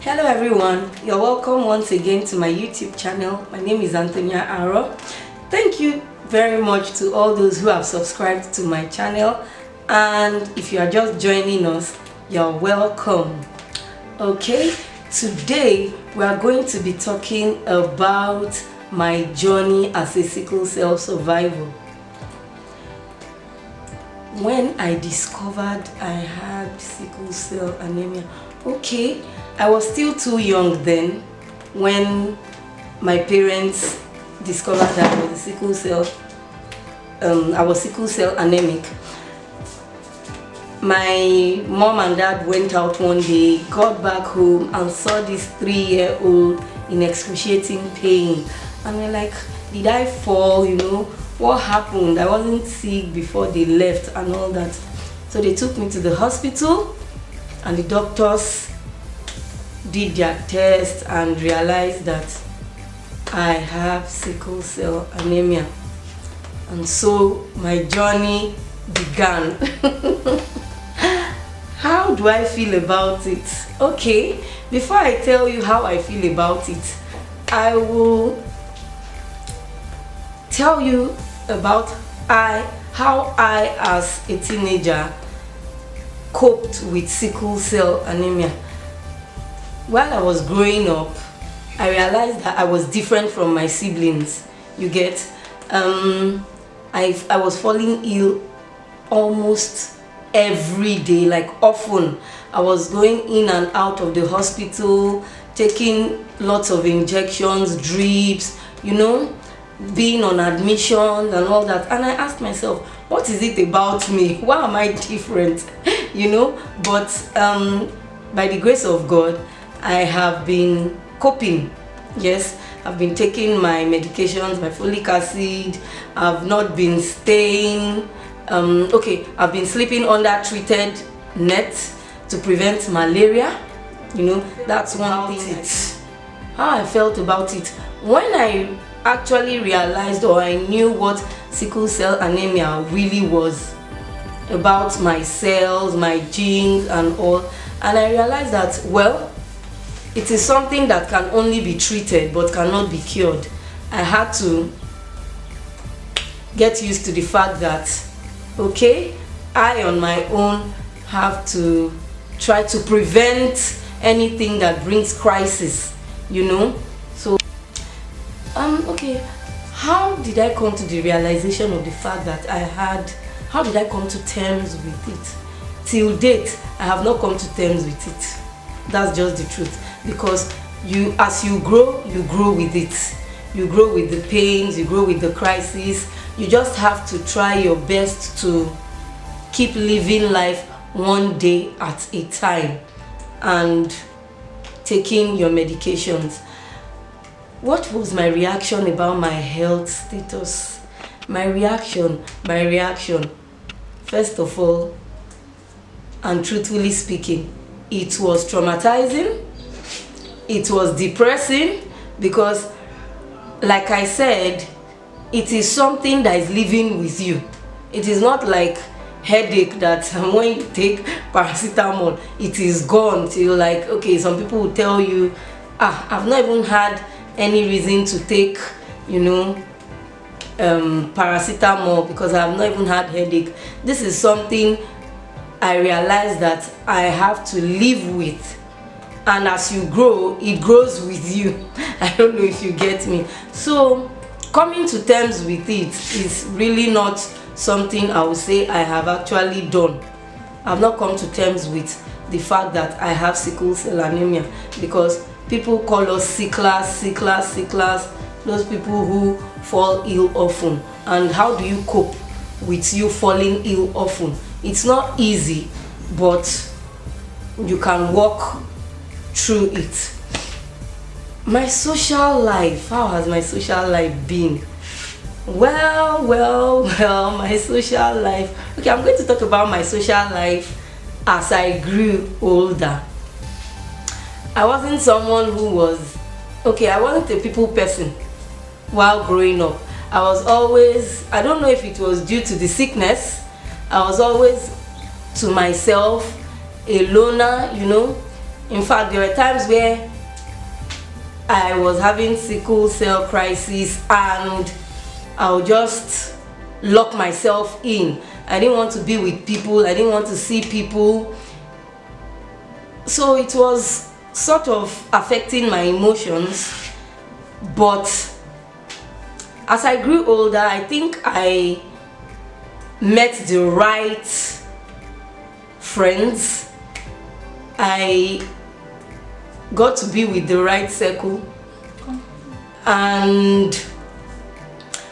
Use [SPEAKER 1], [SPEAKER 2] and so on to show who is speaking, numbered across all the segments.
[SPEAKER 1] Hello everyone, you're welcome once again to my YouTube channel. My name is Antonia Aro. Thank you very much to all those who have subscribed to my channel, and if you are just joining us, you're welcome. Okay, today we are going to be talking about my journey as a sickle cell survivor. When I discovered I had sickle cell anemia, okay, I was still too young then when my parents discovered that I was sickle cell anemic. My mom and dad went out one day, got back home and saw this 3-year-old in excruciating pain, and they're like, did I fall, what happened? I wasn't sick before they left and all that. So they took me to the hospital and the doctors did their test and realized that I have sickle cell anemia, and so my journey began. How do I feel about it? Okay, before I tell you how I feel about it, I will tell you about how I as a teenager coped with sickle cell anemia. While I was growing up, I realized that I was different from my siblings. You get, I was falling ill almost every day, like often. I was going in and out of the hospital, taking lots of injections, drips, being on admissions and all that. And I asked myself, what is it about me? Why am I different? But by the grace of God, I have been coping. Yes, I've been taking my medications, my folic acid. I've not been staying. I've been sleeping under treated nets to prevent malaria. That's one thing. How I felt about it when I actually realized, or I knew what sickle cell anemia really was about, my cells, my genes and all, and I realized that, well, it is something that can only be treated but cannot be cured. I had to get used to the fact that, okay, I on my own have to try to prevent anything that brings crisis, So, okay, how did I come to the realization of the fact that how did I come to terms with it? Till date, I have not come to terms with it. That's just the truth, because as you grow with it. You grow with the pains, you grow with the crisis. You just have to try your best to keep living life one day at a time and taking your medications. What was my reaction about my health status? My reaction. First of all, and truthfully speaking, it was traumatizing. It was depressing because, like I said, it is something that is living with you. It is not like headache that when you take paracetamol, it is gone till, like, okay, some people will tell you, I've not even had any reason to take, paracetamol because I have not even had headache. This is something I realized that I have to live with. And as you grow, it grows with you. I don't know if you get me. So coming to terms with it is really not something I would say I have actually done. I've not come to terms with the fact that I have sickle cell anemia, because people call us sicklers, those people who fall ill often. And how do you cope with you falling ill often? It's not easy, but you can walk through it. My social life, how has my social life been? Well, my social life. Okay, I'm going to talk about my social life as I grew older. I wasn't someone who was, I wasn't a people person while growing up. I was always, I don't know if it was due to the sickness, I was always to myself, a loner, In fact, there were times where I was having sickle cell crisis and I'll just lock myself in. I didn't want to be with people, I didn't want to see people. So it was sort of affecting my emotions. But as I grew older, I think I met the right friends. I got to be with the right circle, and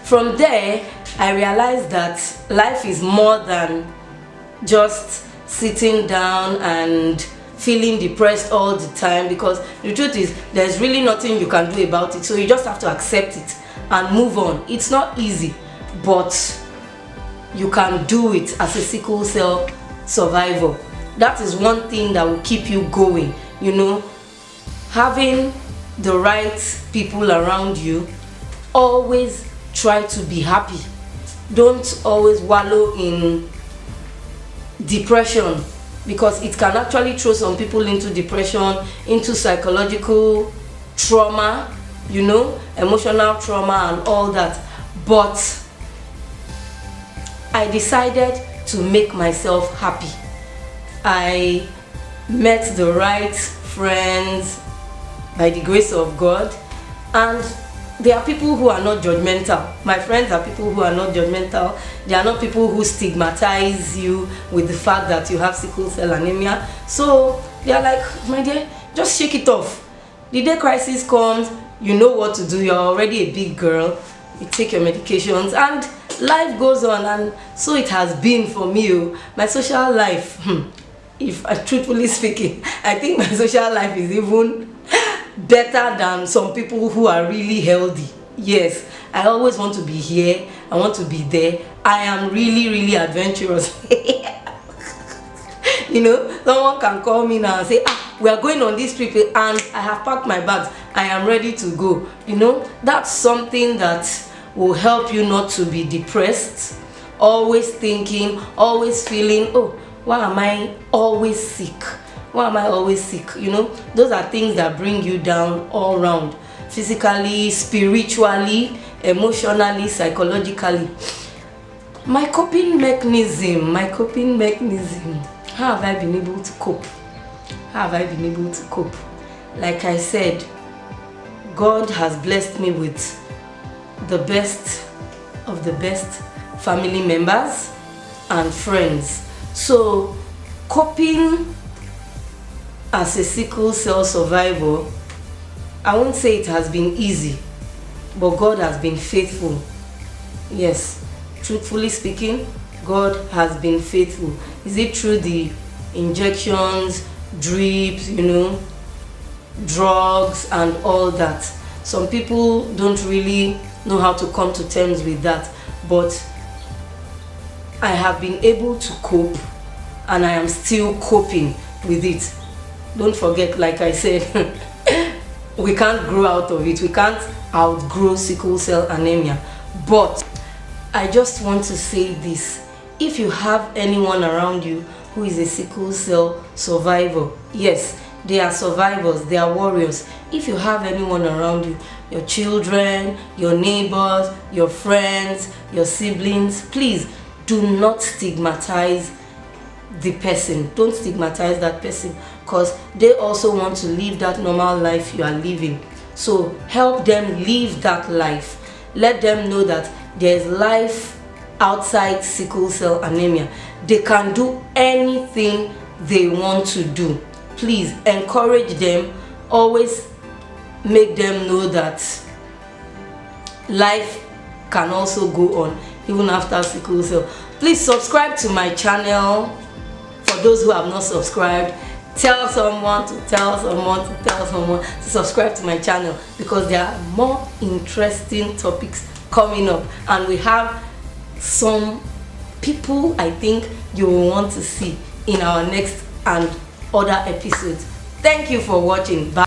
[SPEAKER 1] from there I realized that life is more than just sitting down and feeling depressed all the time, because the truth is there's really nothing you can do about it. So you just have to accept it and move on. It's not easy, but you can do it as a sickle cell survivor. That is one thing that will keep you going, you know, having the right people around you. Always try to be happy. Don't always wallow in depression, because it can actually throw some people into depression, into psychological trauma, you know, emotional trauma and all that. But I decided to make myself happy. I met the right friends by the grace of God, and there are people who are not judgmental. My friends are people who are not judgmental. They are not people who stigmatize you with the fact that you have sickle cell anemia. So they are like, my dear, just shake it off. The day crisis comes, you know what to do. You're already a big girl. You take your medications and life goes on. And so it has been for me. My social life, if I truthfully speaking, I think my social life is even better than some people who are really healthy. Yes, I always want to be here, I want to be there. I am really adventurous. You know, someone can call me now and say, we are going on this trip, and I have packed my bags, I am ready to go. You know, that's something that will help you not to be depressed, always thinking, always feeling, oh, why am I always sick? Why am I always sick? You know, those are things that bring you down all round, physically, spiritually, emotionally, psychologically. My coping mechanism, how have I been able to cope? How have I been able to cope? Like I said, God has blessed me with the best of the best family members and friends. So coping as a sickle cell survivor, I won't say it has been easy, but God has been faithful. Yes, truthfully speaking, God has been faithful. Is it through the injections, drips, you know, drugs and all that? Some people don't really know how to come to terms with that, but I have been able to cope, and I am still coping with it. Don't forget, like I said, we can't grow out of it. We can't outgrow sickle cell anemia. But I just want to say this. If you have anyone around you who is a sickle cell survivor, yes, they are survivors, they are warriors. If you have anyone around you, your children, your neighbors, your friends, your siblings, please do not stigmatize the person. Don't stigmatize that person, because they also want to live that normal life you are living. So help them live that life. Let them know that there's life outside sickle cell anemia. They can do anything they want to do. Please encourage them. Always make them know that life can also go on even after sickle cell. Please subscribe to my channel. For those who have not subscribed, tell someone to tell someone to tell someone to subscribe to my channel, because there are more interesting topics coming up, and we have some people I think you will want to see in our next and other episodes. Thank you for watching. Bye.